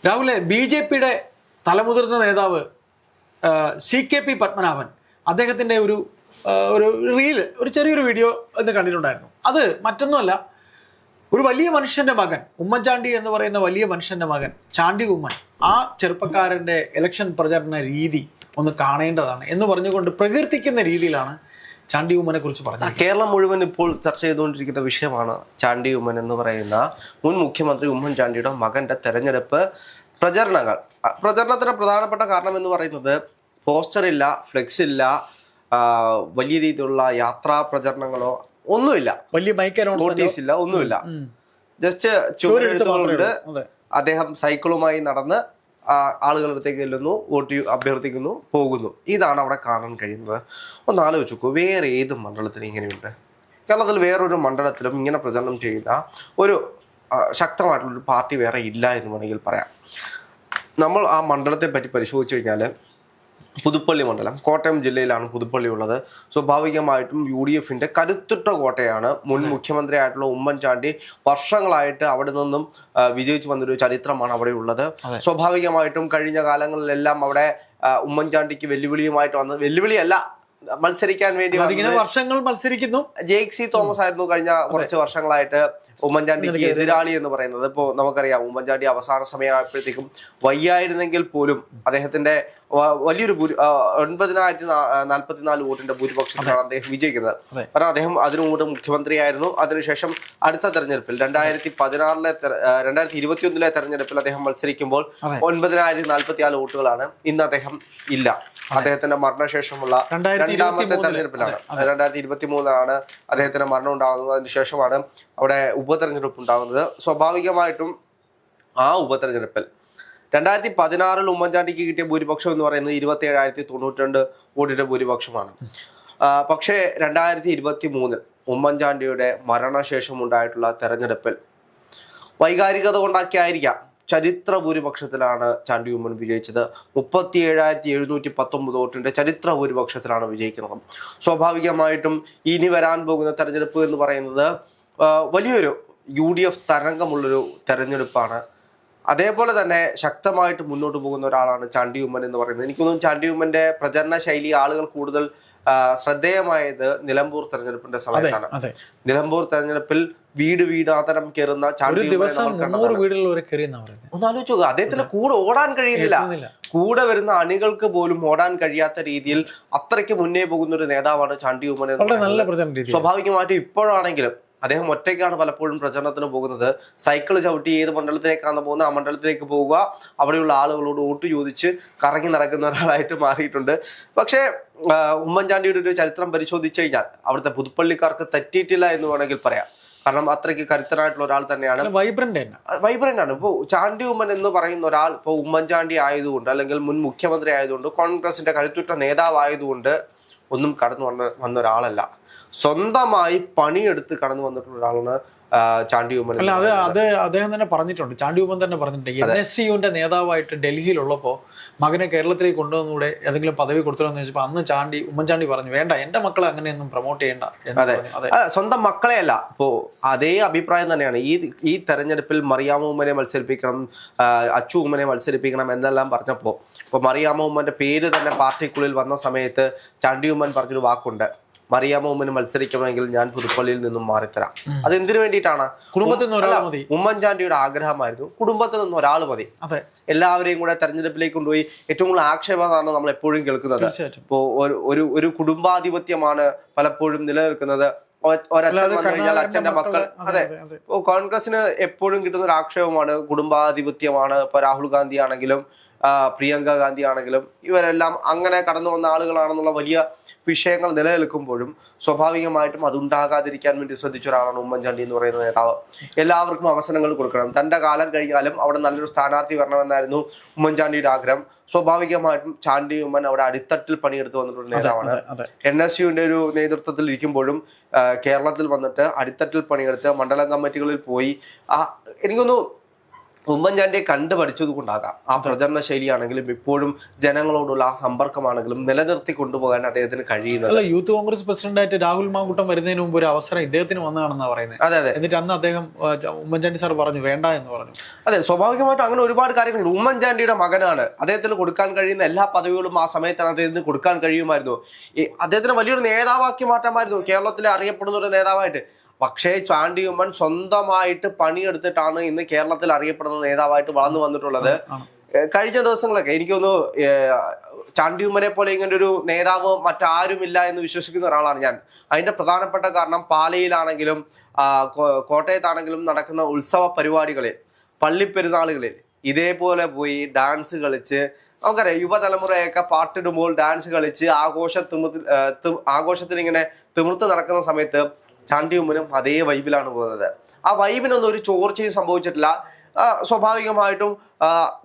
രാഹുലെ BJP-യുടെ തലമുതിർന്ന നേതാവ് CKP പത്മനാഭൻ അദ്ദേഹത്തിൻ്റെ ഒരു റീല്, ഒരു ചെറിയൊരു വീഡിയോ എന്ന് കണ്ടിട്ടുണ്ടായിരുന്നു. അത് മറ്റൊന്നുമല്ല, ഒരു വലിയ മനുഷ്യൻ്റെ മകൻ, ഉമ്മൻചാണ്ടി എന്ന് പറയുന്ന വലിയ മനുഷ്യൻ്റെ മകൻ ചാണ്ടി ഉമ്മൻ, ആ ചെറുപ്പക്കാരൻ്റെ ഇലക്ഷൻ പ്രചരണ രീതി ഒന്ന് കാണേണ്ടതാണ് എന്ന് പറഞ്ഞുകൊണ്ട് പ്രകീർത്തിക്കുന്ന രീതിയിലാണ് ചാണ്ടി ഉമ്മനെ കുറിച്ച് പറഞ്ഞത്. കേരളം മുഴുവൻ ഇപ്പോൾ ചർച്ച ചെയ്തുകൊണ്ടിരിക്കുന്ന വിഷയമാണ് ചാണ്ടി ഉമ്മൻ എന്ന് പറയുന്ന മുൻ മുഖ്യമന്ത്രി ഉമ്മൻചാണ്ടിയുടെ മകന്റെ തെരഞ്ഞെടുപ്പ് പ്രചരണങ്ങൾ. പ്രചരണത്തിന് പ്രധാനപ്പെട്ട കാരണം എന്ന് പറയുന്നത് പോസ്റ്റർ ഇല്ല, ഫ്ലെക്സ് ഇല്ല, വലിയ രീതിയിലുള്ള യാത്രാ പ്രചരണങ്ങളോ ഒന്നുമില്ല, വലിയ നോട്ടീസ് ഇല്ല, ഒന്നുമില്ല. ജസ്റ്റ് ചുവരെഴുത്തുകളുണ്ട്. അദ്ദേഹം സൈക്കിളുമായി നടന്ന് ആളുകളുടെ അടുത്തേക്ക് ചെല്ലുന്നു, വോട്ട് അഭ്യർത്ഥിക്കുന്നു, പോകുന്നു. ഇതാണ് അവിടെ കാണാൻ കഴിയുന്നത്. ഒന്ന് ആലോചിച്ച് നോക്കൂ, വേറെ ഏത് മണ്ഡലത്തിലും ഇങ്ങനെയുണ്ട്? കേരളത്തിൽ വേറൊരു മണ്ഡലത്തിലും ഇങ്ങനെ പ്രചരണം ചെയ്യുന്ന ഒരു ശക്തമായിട്ടുള്ളൊരു പാർട്ടി വേറെ ഇല്ല എന്ന് വേണമെങ്കിൽ പറയാം. നമ്മൾ ആ മണ്ഡലത്തെ പറ്റി പരിശോധിച്ചു കഴിഞ്ഞാൽ പുതുപ്പള്ളി മണ്ഡലം, കോട്ടയം ജില്ലയിലാണ് പുതുപ്പള്ളി ഉള്ളത്. സ്വാഭാവികമായിട്ടും UDF-ന്റെ കരുത്തുറ്റ കോട്ടയാണ്. മുൻ മുഖ്യമന്ത്രി ആയിട്ടുള്ള ഉമ്മൻചാണ്ടി വർഷങ്ങളായിട്ട് അവിടെ നിന്നും വിജയിച്ചു വന്നൊരു ചരിത്രമാണ് അവിടെ ഉള്ളത്. സ്വാഭാവികമായിട്ടും കഴിഞ്ഞ കാലങ്ങളിലെല്ലാം അവിടെ ഉമ്മൻചാണ്ടിക്ക് വെല്ലുവിളിയുമായിട്ട് വന്നത്, വെല്ലുവിളിയല്ല, മത്സരിക്കാൻ വേണ്ടി വർഷങ്ങൾ മത്സരിക്കുന്നു. JC തോമസ് ആയിരുന്നു കഴിഞ്ഞ കുറച്ച് വർഷങ്ങളായിട്ട് ഉമ്മൻചാണ്ടിക്ക് എതിരാളി എന്ന് പറയുന്നത്. ഇപ്പോൾ നമുക്കറിയാം, ഉമ്മൻചാണ്ടി അവസാന സമയമായപ്പോഴത്തേക്കും വയ്യായിരുന്നെങ്കിൽ പോലും അദ്ദേഹത്തിന്റെ വലിയൊരു 9044 വോട്ടിന്റെ ഭൂരിപക്ഷത്തിലാണ് അദ്ദേഹം വിജയിക്കുന്നത്. കാരണം അദ്ദേഹം അതിനു മുമ്പ് മുഖ്യമന്ത്രിയായിരുന്നു. അതിനുശേഷം അടുത്ത തെരഞ്ഞെടുപ്പിൽ 2021 തെരഞ്ഞെടുപ്പിൽ അദ്ദേഹം മത്സരിക്കുമ്പോൾ 9044 വോട്ടുകളാണ്. ഇന്ന് അദ്ദേഹം ഇല്ല. അദ്ദേഹത്തിന്റെ മരണശേഷമുള്ള രണ്ടാമത്തെ തെരഞ്ഞെടുപ്പിലാണ്, 2023 അദ്ദേഹത്തിന്റെ മരണം ഉണ്ടാകുന്നത്. അതിനുശേഷമാണ് അവിടെ ഉപതെരഞ്ഞെടുപ്പ് ഉണ്ടാകുന്നത്. സ്വാഭാവികമായിട്ടും ആ ഉപതെരഞ്ഞെടുപ്പിൽ 2016 ഉമ്മൻചാണ്ടിക്ക് കിട്ടിയ ഭൂരിപക്ഷം എന്ന് പറയുന്നത് 27,092 വോട്ടിന്റെ ഭൂരിപക്ഷമാണ്. പക്ഷേ 2023 ഉമ്മൻചാണ്ടിയുടെ മരണശേഷം ഉണ്ടായിട്ടുള്ള തെരഞ്ഞെടുപ്പിൽ വൈകാരികത കൊണ്ടാക്കിയായിരിക്കാം ചരിത്ര ഭൂരിപക്ഷത്തിലാണ് ചാണ്ടി ഉമ്മൻ വിജയിച്ചത്. 37,719 വോട്ടിന്റെ ചരിത്ര ഭൂരിപക്ഷത്തിലാണ് വിജയിക്കുന്നത്. സ്വാഭാവികമായിട്ടും ഇനി വരാൻ പോകുന്ന തെരഞ്ഞെടുപ്പ് എന്ന് പറയുന്നത് വലിയൊരു UDF തരംഗമുള്ളൊരു തെരഞ്ഞെടുപ്പാണ്. അതേപോലെ തന്നെ ശക്തമായിട്ട് മുന്നോട്ട് പോകുന്ന ഒരാളാണ് ചാണ്ടി ഉമ്മൻ എന്ന് പറയുന്നത്. എനിക്ക് തോന്നുന്നു ചാണ്ടി ഉമ്മന്റെ പ്രചരണ ശൈലി ആളുകൾ കൂടുതൽ ശ്രദ്ധേയമായത് നിലമ്പൂർ തെരഞ്ഞെടുപ്പിന്റെ സമയത്താണ്. നിലമ്പൂർ തെരഞ്ഞെടുപ്പിൽ വീടാതരം കയറുന്ന ചാണ്ടി ഒന്നാലോചിച്ചു. അദ്ദേഹത്തിന് കൂടെ ഓടാൻ കഴിയുന്നില്ല. കൂടെ വരുന്ന അണികൾക്ക് പോലും ഓടാൻ കഴിയാത്ത രീതിയിൽ അത്രയ്ക്ക് മുന്നേ പോകുന്ന ഒരു നേതാവാണ് ചാണ്ടി ഉമ്മൻ. സ്വാഭാവികമായിട്ടും ഇപ്പോഴാണെങ്കിലും അദ്ദേഹം ഒറ്റയ്ക്കാണ് പലപ്പോഴും പ്രചരണത്തിന് പോകുന്നത്. സൈക്കിൾ ചവിട്ടി ഏത് മണ്ഡലത്തിലേക്കാണ് പോകുന്നത് ആ മണ്ഡലത്തിലേക്ക് പോവുക, അവിടെയുള്ള ആളുകളോട് വോട്ട് ചോദിച്ച് കറങ്ങി നടക്കുന്ന ഒരാളായിട്ട് മാറിയിട്ടുണ്ട്. പക്ഷേ ഉമ്മൻചാണ്ടിയുടെ ഒരു ചരിത്രം പരിശോധിച്ചു കഴിഞ്ഞാൽ അവിടുത്തെ പുതുപ്പള്ളിക്കാർക്ക് തെറ്റിയിട്ടില്ല എന്ന് വേണമെങ്കിൽ പറയാം. കാരണം അത്രയ്ക്ക് കരുത്തനായിട്ടുള്ള ഒരാൾ തന്നെയാണ്, വൈബ്രന്റ് ആണ്. ഇപ്പോൾ ചാണ്ടി ഉമ്മൻ എന്ന് പറയുന്ന ഒരാൾ ഇപ്പോൾ ഉമ്മൻചാണ്ടി ആയതുകൊണ്ട്, അല്ലെങ്കിൽ മുൻ മുഖ്യമന്ത്രി ആയതുകൊണ്ട്, കോൺഗ്രസിന്റെ കരുത്തുറ്റ നേതാവായതുകൊണ്ട് ഒന്നും കടന്നു വന്ന ഒരാളല്ല. സ്വന്തമായി പണിയെടുത്ത് കടന്നു വന്നിട്ടുള്ള ഒരാളാണ് ചാണ്ടി ഉമ്മൻ. അല്ല, അത് അദ്ദേഹം തന്നെ പറഞ്ഞിട്ടുണ്ട്, ചാണ്ടി ഉമ്മൻ തന്നെ പറഞ്ഞിട്ടുണ്ട്. NSCUവിന്റെ നേതാവായിട്ട് ഡൽഹിയിലുള്ളപ്പോൾ മകനെ കേരളത്തിലേക്ക് കൊണ്ടുവന്നൂടെ, ഏതെങ്കിലും പദവി കൊടുത്തതെന്ന് ചോദിച്ചപ്പോൾ അന്ന് ഉമ്മൻചാണ്ടി പറഞ്ഞു, വേണ്ട, എന്റെ മക്കളെ അങ്ങനെയൊന്നും പ്രൊമോട്ട് ചെയ്യേണ്ട. സ്വന്തം മക്കളെയല്ല. ഇപ്പോ അതേ അഭിപ്രായം തന്നെയാണ് ഈ തെരഞ്ഞെടുപ്പിൽ മറിയാമ്മ ഉമ്മനെ മത്സരിപ്പിക്കണം, അച്ചു ഉമ്മനെ മത്സരിപ്പിക്കണം എന്നെല്ലാം പറഞ്ഞപ്പോ ഇപ്പൊ മറിയാമ്മ ഉമ്മന്റെ പേര് തന്നെ പാർട്ടിക്കുള്ളിൽ വന്ന സമയത്ത് ചാണ്ടി ഉമ്മൻ പറഞ്ഞൊരു വാക്കുണ്ട്, മറിയാമ്മ ഉമ്മന് മത്സരിക്കണമെങ്കിൽ ഞാൻ പുതുപ്പള്ളിയിൽ നിന്നും മാറിത്തരാം. അതെന്തിനു വേണ്ടിയിട്ടാണ്? കുടുംബത്തിൽ നിന്ന് ഒരാൾ മതി. ഉമ്മൻചാണ്ടിയുടെ ആഗ്രഹമായിരുന്നു, കുടുംബത്തിൽ നിന്ന് ഒരാൾ മതി. എല്ലാവരെയും കൂടെ തെരഞ്ഞെടുപ്പിലേക്ക് കൊണ്ടുപോയി ഏറ്റവും കൂടുതൽ ആക്ഷേപമാണ് നമ്മൾ എപ്പോഴും കേൾക്കുന്നത്. ഇപ്പോ ഒരു കുടുംബാധിപത്യമാണ് പലപ്പോഴും നിലനിൽക്കുന്നത്. ഒരച്ഛൻ വന്നു കഴിഞ്ഞാൽ അച്ഛന്റെ മക്കൾ. അതെ, ഇപ്പോ കോൺഗ്രസിന് എപ്പോഴും കിട്ടുന്ന ഒരു ആക്ഷേപമാണ് കുടുംബാധിപത്യമാണ്. ഇപ്പൊ രാഹുൽ ഗാന്ധി ആണെങ്കിലും പ്രിയങ്ക ഗാന്ധി ആണെങ്കിലും ഇവരെല്ലാം അങ്ങനെ കടന്നു വന്ന ആളുകളാണെന്നുള്ള വലിയ വിഷയങ്ങൾ നിലനിൽക്കുമ്പോഴും സ്വാഭാവികമായിട്ടും അതുണ്ടാകാതിരിക്കാൻ വേണ്ടി ശ്രദ്ധിച്ച ഒരാളാണ് ഉമ്മൻചാണ്ടി എന്ന് പറയുന്ന നേതാവ്. എല്ലാവർക്കും അവസരങ്ങൾ കൊടുക്കണം, തന്റെ കാലം കഴിഞ്ഞാലും അവിടെ നല്ലൊരു സ്ഥാനാർത്ഥി വരണമെന്നായിരുന്നു ഉമ്മൻചാണ്ടിയുടെ ആഗ്രഹം. സ്വാഭാവികമായിട്ടും ചാണ്ടി ഉമ്മൻ അവിടെ അടിത്തട്ടിൽ പണിയെടുത്ത് വന്നിട്ടുള്ള നേതാവാണ്. NSUവിന്റെ ഒരു നേതൃത്വത്തിൽ ഇരിക്കുമ്പോഴും കേരളത്തിൽ വന്നിട്ട് അടിത്തട്ടിൽ പണിയെടുത്ത് മണ്ഡലം കമ്മിറ്റികളിൽ പോയി എനിക്കൊന്നു ഉമ്മൻചാണ്ടിയെ കണ്ടു പഠിച്ചത് കൊണ്ടാകാം ആ പ്രചരണ ശൈലിയാണെങ്കിലും ഇപ്പോഴും ജനങ്ങളോടുള്ള ആ സമ്പർക്കമാണെങ്കിലും നിലനിർത്തി കൊണ്ടുപോകാൻ അദ്ദേഹത്തിന് കഴിയുന്നത്. അല്ല, യൂത്ത് കോൺഗ്രസ് പ്രസിഡന്റായിട്ട് രാഹുൽ മാങ്കൂട്ടം വരുന്നതിന് മുമ്പ് ഒരു അവസരം ഇദ്ദേഹത്തിന് വന്നതാണെന്നാണ് പറയുന്നത്. അതെ അതെ. എന്നിട്ട് അന്ന് അദ്ദേഹം ഉമ്മൻചാണ്ടി സാർ പറഞ്ഞു വേണ്ട എന്ന് പറഞ്ഞു. അതെ, സ്വാഭാവികമായിട്ടും അങ്ങനെ ഒരുപാട് കാര്യങ്ങളുണ്ട്. ഉമ്മൻചാണ്ടിയുടെ മകനാണ്, അദ്ദേഹത്തിന് കൊടുക്കാൻ കഴിയുന്ന എല്ലാ പദവികളും ആ സമയത്താണ് അദ്ദേഹത്തിന് കൊടുക്കാൻ കഴിയുമായിരുന്നു. അദ്ദേഹത്തിന് വലിയൊരു നേതാവാക്കി മാറ്റാമായിരുന്നു, കേരളത്തിലെ അറിയപ്പെടുന്ന ഒരു നേതാവായിട്ട്. പക്ഷേ ചാണ്ടി ഉമ്മൻ സ്വന്തമായിട്ട് പണിയെടുത്തിട്ടാണ് ഇന്ന് കേരളത്തിൽ അറിയപ്പെടുന്ന നേതാവായിട്ട് വളർന്നു വന്നിട്ടുള്ളത്. കഴിഞ്ഞ ദിവസങ്ങളൊക്കെ എനിക്കൊന്ന് ചാണ്ടി ഉമ്മനെ പോലെ ഇങ്ങനെ ഒരു നേതാവ് മറ്റാരുമില്ല എന്ന് വിശ്വസിക്കുന്ന ഒരാളാണ് ഞാൻ. അതിന്റെ പ്രധാനപ്പെട്ട കാരണം പാലയിലാണെങ്കിലും കോട്ടയത്താണെങ്കിലും നടക്കുന്ന ഉത്സവ പരിപാടികളിൽ, പള്ളിപ്പെരുന്നാളുകളിൽ ഇതേപോലെ പോയി ഡാൻസ് കളിച്ച്, നമുക്കറിയാം യുവതലമുറയൊക്കെ പാട്ടിടുമ്പോൾ ഡാൻസ് കളിച്ച് ആഘോഷത്തിൽ ഇങ്ങനെ തിമിർത്ത് നടക്കുന്ന സമയത്ത് ചാണ്ടി ഉമ്മനും അതേ വൈബിലാണ് പോകുന്നത്. ആ വൈബിനൊന്നും ഒരു ചോർച്ചയും സംഭവിച്ചിട്ടില്ല. സ്വാഭാവികമായിട്ടും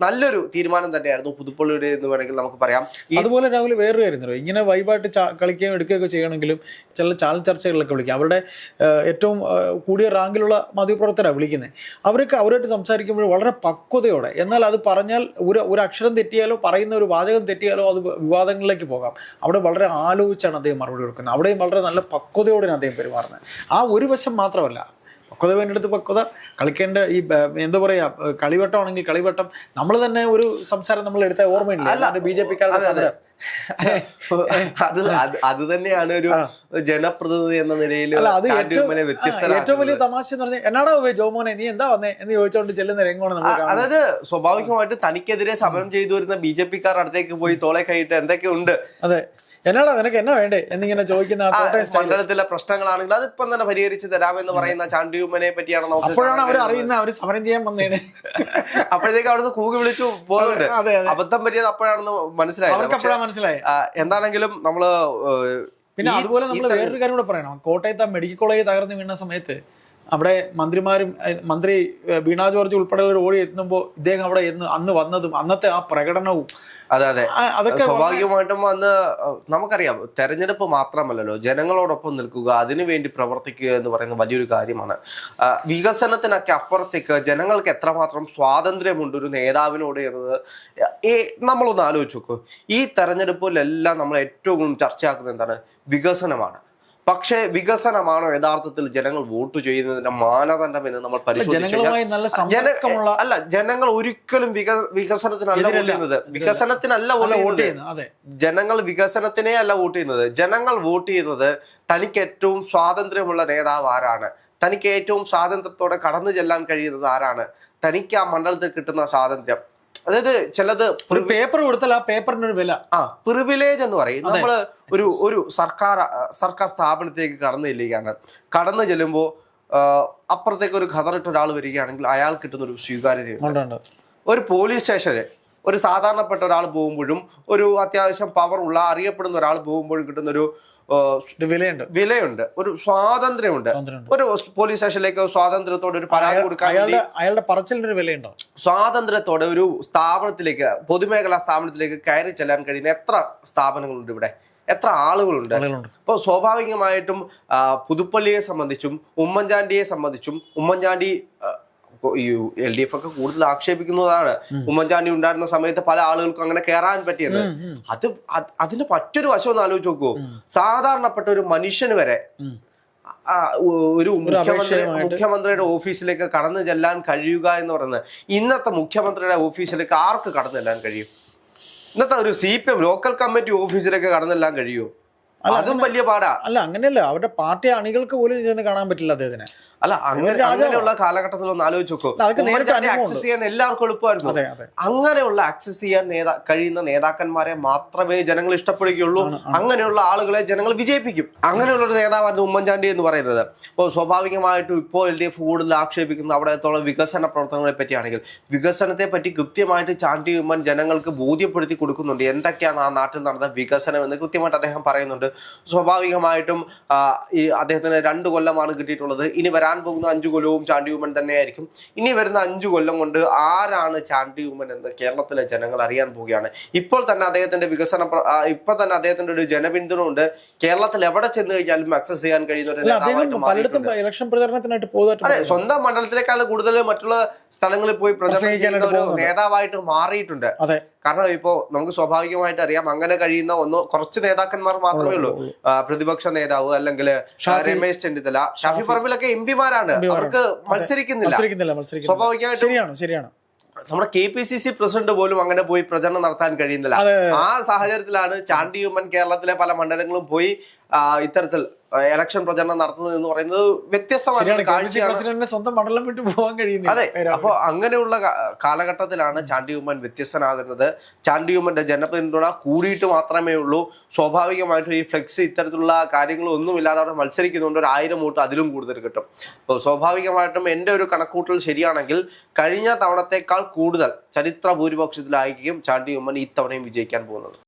നല്ലൊരു തീരുമാനം തന്നെയായിരുന്നു പുതുപ്പള്ളിയുടെ എന്ന് വേണമെങ്കിൽ നമുക്ക് പറയാം. അതുപോലെ രാഹുൽ വേറൊരു കാര്യം, ഇങ്ങനെ വൈബായിട്ട് കളിക്കുകയും എടുക്കുകയൊക്കെ ചെയ്യണമെങ്കിലും ചില ചാനൽ ചർച്ചകളിലൊക്കെ വിളിക്കുക. അവരുടെ ഏറ്റവും കൂടിയ റാങ്കിലുള്ള മാധ്യമപ്രവർത്തകരാണ് വിളിക്കുന്നത്. അവരായിട്ട് സംസാരിക്കുമ്പോൾ വളരെ പക്വതയോടെ, എന്നാൽ അത് പറഞ്ഞാൽ ഒരു അക്ഷരം തെറ്റിയാലോ പറയുന്ന ഒരു വാചകം തെറ്റിയാലോ അത് വിവാദങ്ങളിലേക്ക് പോകാം. അവിടെ വളരെ ആലോചിച്ചാണ് അദ്ദേഹം മറുപടി കൊടുക്കുന്നത്. അവിടെയും വളരെ നല്ല പക്വതയോടെയാണ് അദ്ദേഹം പെരുമാറുന്നത്. ആ ഒരു വശം മാത്രമല്ല, പക്വത വേണ്ടെടുത്ത് പക്വത, കളിക്കേണ്ട ഈ എന്താ പറയാ, കളിവട്ടമാണെങ്കിൽ കളിവട്ടം. നമ്മൾ തന്നെ ഒരു സംസാരം നമ്മൾ എടുത്ത ഓർമ്മയില്ല, BJP-ക്കാരുടെ അത് തന്നെയാണ് ഒരു ജനപ്രതിനിധി എന്ന നിലയിൽ ഏറ്റവും വലിയ തമാശ എന്ന് പറഞ്ഞാൽ എന്നാടാ ജോമോനെ നീ എന്താ വന്നേ എന്ന് ചോദിച്ചോണ്ട് ചെല്ലുന്ന രംഗമാണ്. അതായത് സ്വാഭാവികമായിട്ട് തനിക്കെതിരെ സമരം ചെയ്തു വരുന്ന BJP-ക്കാർ അടുത്തേക്ക് പോയി തോളെ കൈയിട്ട് എന്തൊക്കെയുണ്ട്, അതെ എന്നാടാ നിനക്ക് എന്നാ വേണ്ടേ എന്നിങ്ങനെ ചോദിക്കുന്ന മണ്ഡലത്തിലെ പ്രശ്നങ്ങളാണെങ്കിൽ അതിപ്പം തന്നെ പരിഹരിച്ച് തരാമെന്ന് പറയുന്ന ചാണ്ടി ഉമ്മനെ പറ്റിയാണ്. അപ്പോഴാണ് അവർ അറിയുന്നത് അവർ സമരം ചെയ്യാൻ വന്നേണ്. അപ്പോഴത്തേക്ക് അവിടുന്ന് കൂകി വിളിച്ചു പോകുന്നുണ്ട്. അബദ്ധം പറ്റിയത് അപ്പോഴാണെന്ന് മനസ്സിലായത്. എന്താണെങ്കിലും നമ്മള് പിന്നെ അതുപോലെ നമ്മൾ വേറൊരു കാര്യം കൂടെ പറയണം. കോട്ടയത്തെ മെഡിക്കൽ കോളേജ് തകർന്നു വീണ സമയത്ത് അവിടെ മന്ത്രി വീണ ജോർജ് ഉൾപ്പെടെയുള്ളവർ ഓടി എത്തുമ്പോൾ ഇദ്ദേഹം അവിടെ അന്ന് വന്നതും അന്നത്തെ ആ പ്രകടനവും, അതെ അതെ, അതൊക്കെ സ്വാഭാവികമായിട്ടും അന്ന് നമുക്കറിയാം തെരഞ്ഞെടുപ്പ് മാത്രമല്ലല്ലോ, ജനങ്ങളോടൊപ്പം നിൽക്കുക, അതിനുവേണ്ടി പ്രവർത്തിക്കുക എന്ന് പറയുന്ന വലിയൊരു കാര്യമാണ്. വികസനത്തിനൊക്കെ അപ്പുറത്തേക്ക് ജനങ്ങൾക്ക് എത്രമാത്രം സ്വാതന്ത്ര്യമുണ്ട് ഒരു നേതാവിനോട് എന്നത് നമ്മളൊന്ന് ആലോചിച്ച് നോക്കൂ. ഈ തെരഞ്ഞെടുപ്പിലെല്ലാം നമ്മൾ ഏറ്റവും ചർച്ചയാക്കുന്നത് എന്താണ്? വികസനമാണ്. പക്ഷേ വികസനമാണോ യഥാർത്ഥത്തിൽ ജനങ്ങൾ വോട്ട് ചെയ്യുന്നതിന്റെ മാനദണ്ഡം എന്ന് നമ്മൾ പരിശോധിച്ചു. അല്ല, ജനങ്ങൾ ഒരിക്കലും വികസനത്തിനല്ല വോട്ട് ചെയ്യുന്നത്. വികസനത്തിനല്ല വോട്ട് ചെയ്യുന്നത്. ജനങ്ങൾ വികസനത്തിനെ അല്ല വോട്ട് ചെയ്യുന്നത്. ജനങ്ങൾ വോട്ട് ചെയ്യുന്നത് തനിക്ക് ഏറ്റവും സ്വാതന്ത്ര്യമുള്ള നേതാവ് ആരാണ്, തനിക്ക് ഏറ്റവും സ്വാതന്ത്ര്യത്തോടെ കടന്നു ചെല്ലാൻ കഴിയുന്നത് ആരാണ്, തനിക്ക് ആ മണ്ഡലത്തിൽ കിട്ടുന്ന സ്വാതന്ത്ര്യം. അതായത് ചിലത് ഒരു പേപ്പർ കൊടുത്താൽ ആ പേപ്പറിനൊരു വില, പ്രിവിലേജ് എന്ന് പറയും. നമ്മള് ഒരു സർക്കാർ സ്ഥാപനത്തിലേക്ക് കടന്നു ചെല്ലുമ്പോൾ അപ്പുറത്തേക്ക് ഒരു ഖതറിട്ട ഒരാൾ വരികയാണെങ്കിൽ അയാൾ കിട്ടുന്ന ഒരു സ്വീകാര്യതയുണ്ട്. ഒരു പോലീസ് സ്റ്റേഷനിൽ ഒരു സാധാരണപ്പെട്ട ഒരാൾ പോകുമ്പോഴും ഒരു അത്യാവശ്യം പവർ ഉള്ള അറിയപ്പെടുന്ന ഒരാൾ പോകുമ്പോഴും കിട്ടുന്ന ഒരു വിലയുണ്ട്, ഒരു സ്വാതന്ത്ര്യമുണ്ട്. ഒരു പോലീസ് സ്റ്റേഷനിലേക്ക് സ്വാതന്ത്ര്യത്തോടെ ഒരു പരാതി കൊടുക്കാൻ അയാളുടെ പറച്ചിലിനൊരു വിലയുണ്ടോ? സ്വാതന്ത്ര്യത്തോടെ ഒരു സ്ഥാപനത്തിലേക്ക്, പൊതുമേഖലാ സ്ഥാപനത്തിലേക്ക് കയറി ചെല്ലാൻ കഴിയുന്ന എത്ര സ്ഥാപനങ്ങളുണ്ട് ഇവിടെ, എത്ര ആളുകളുണ്ട്. അപ്പോൾ സ്വാഭാവികമായിട്ടും പുതുപ്പള്ളിയെ സംബന്ധിച്ചും ഉമ്മൻചാണ്ടിയെ സംബന്ധിച്ചും ഉമ്മൻചാണ്ടി LDF ഒക്കെ കൂടുതൽ ആക്ഷേപിക്കുന്നതാണ്. ഉമ്മൻചാണ്ടി ഉണ്ടായിരുന്ന സമയത്ത് പല ആളുകൾക്കും അങ്ങനെ കയറാൻ പറ്റിയത്. അതിന്റെ മറ്റൊരു വശം ഒന്ന് ആലോചിച്ച് നോക്കൂ. സാധാരണപ്പെട്ട ഒരു മനുഷ്യന് വരെ ഒരു മുഖ്യമന്ത്രിയുടെ ഓഫീസിലേക്ക് കടന്നു ചെല്ലാൻ കഴിയുക എന്ന് പറയുന്നത്, ഇന്നത്തെ മുഖ്യമന്ത്രിയുടെ ഓഫീസിലേക്ക് ആർക്ക് കടന്നു ചെല്ലാൻ കഴിയും? ഇന്നത്തെ ഒരു CPM ലോക്കൽ കമ്മിറ്റി ഓഫീസിലേക്ക് കടന്നു ചെല്ലാൻ കഴിയുമോ? അതും വലിയ പാടാ. അല്ല, അങ്ങനെയല്ല, അവരുടെ പാർട്ടി അണികൾക്ക് പോലും ചെന്ന് കാണാൻ പറ്റില്ല അദ്ദേഹത്തിന്. അല്ല, അങ്ങനെയുള്ള കാലഘട്ടത്തിൽ ഒന്ന് ആലോചിച്ച് നോക്കൂ. ആക്സസ് ചെയ്യാൻ എല്ലാവർക്കും എളുപ്പമായിരുന്നു. അങ്ങനെയുള്ള ആക്സസ് ചെയ്യാൻ കഴിയുന്ന നേതാക്കന്മാരെ മാത്രമേ ജനങ്ങൾ ഇഷ്ടപ്പെടുകയുള്ളൂ. അങ്ങനെയുള്ള ആളുകളെ ജനങ്ങൾ വിജയിപ്പിക്കും. അങ്ങനെയുള്ള ഒരു നേതാവാണ് ഉമ്മൻചാണ്ടി എന്ന് പറയുന്നത്. അപ്പോൾ സ്വാഭാവികമായിട്ടും ഇപ്പോൾ LDF കൂടുതൽ ആക്ഷേപിക്കുന്ന അവിടത്തോളം വികസന പ്രവർത്തനങ്ങളെ പറ്റിയാണെങ്കിൽ വികസനത്തെ പറ്റി കൃത്യമായിട്ട് ചാണ്ടി ഉമ്മൻ ജനങ്ങൾക്ക് ബോധ്യപ്പെടുത്തി കൊടുക്കുന്നുണ്ട്. എന്തൊക്കെയാണ് ആ നാട്ടിൽ നടന്ന വികസനം എന്ന് കൃത്യമായിട്ട് അദ്ദേഹം പറയുന്നുണ്ട്. സ്വാഭാവികമായിട്ടും ഈ അദ്ദേഹത്തിന് 2 കൊല്ലമാണ് കിട്ടിയിട്ടുള്ളത്. ഇനി വരാൻ വരാൻ പോകുന്ന 5 കൊല്ലവും ചാണ്ടി ഉമ്മൻ തന്നെയായിരിക്കും. ഇനി വരുന്ന 5 കൊല്ലം കൊണ്ട് ആരാണ് ചാണ്ടി ഉമ്മൻ എന്ന് കേരളത്തിലെ ജനങ്ങൾ അറിയാൻ പോവുകയാണ്. ഇപ്പോൾ തന്നെ അദ്ദേഹത്തിന്റെ ഇപ്പൊ തന്നെ അദ്ദേഹത്തിന്റെ ഒരു ജനപിന്തുണ ഉണ്ട്. കേരളത്തിൽ എവിടെ ചെന്ന് കഴിഞ്ഞാലും ആക്സസ് ചെയ്യാൻ കഴിയുന്ന ഒരു ഇലക്ഷൻ പ്രചരണത്തിനായിട്ട് അതെ, സ്വന്തം മണ്ഡലത്തിലേക്കാൾ കൂടുതൽ മറ്റുള്ള സ്ഥലങ്ങളിൽ പോയി പ്രചരണം ചെയ്യുന്ന ഒരു നേതാവായിട്ട് മാറിയിട്ടുണ്ട്. കാരണം ഇപ്പോ നമുക്ക് സ്വാഭാവികമായിട്ട് അറിയാം, അങ്ങനെ കഴിയുന്ന കുറച്ച് നേതാക്കന്മാർ മാത്രമേ ഉള്ളൂ. പ്രതിപക്ഷ നേതാവ് അല്ലെങ്കിൽ രമേശ് ചെന്നിത്തല, ഷാഫി പറമ്പിലൊക്കെ എംപിമാരാണ്, അവർക്ക് മത്സരിക്കുന്നില്ല. സ്വാഭാവികമായിട്ടും നമ്മുടെ KPCC പ്രസിഡന്റ് പോലും അങ്ങനെ പോയി പ്രചരണം നടത്താൻ കഴിയുന്നില്ല. ആ സാഹചര്യത്തിലാണ് ചാണ്ടി ഉമ്മൻ കേരളത്തിലെ പല മണ്ഡലങ്ങളും പോയി ഇത്തരത്തിൽ ഇലക്ഷൻ പ്രചരണം നടത്തുന്നത് എന്ന് പറയുന്നത് വ്യത്യസ്തമായ കാഴ്ചയാണ്. സ്വന്തം മണ്ഡലം വിട്ടു പോകാൻ കഴിയുന്നില്ല. അതെ, അപ്പൊ അങ്ങനെയുള്ള കാലഘട്ടത്തിലാണ് ചാണ്ടി ഉമ്മൻ വ്യത്യസ്തനാകുന്നത്. ചാണ്ടി ഉമ്മന്റെ ജനപിന്തുണ കൂടിയിട്ട് മാത്രമേ ഉള്ളൂ. സ്വാഭാവികമായിട്ടും ഈ ഫ്ലെക്സ് ഇത്തരത്തിലുള്ള കാര്യങ്ങളൊന്നും ഇല്ലാതെ അവിടെ മത്സരിക്കുന്നുണ്ട്, ഒരു 1000 വോട്ട് അതിലും കൂടുതൽ കിട്ടും. അപ്പോൾ സ്വാഭാവികമായിട്ടും എൻ്റെ ഒരു കണക്കൂട്ടൽ ശരിയാണെങ്കിൽ കഴിഞ്ഞ തവണത്തേക്കാൾ കൂടുതൽ ചരിത്ര ഭൂരിപക്ഷത്തിലായിരിക്കും ചാണ്ടി ഉമ്മൻ ഈ തവണയും വിജയിക്കാൻ പോകുന്നത്.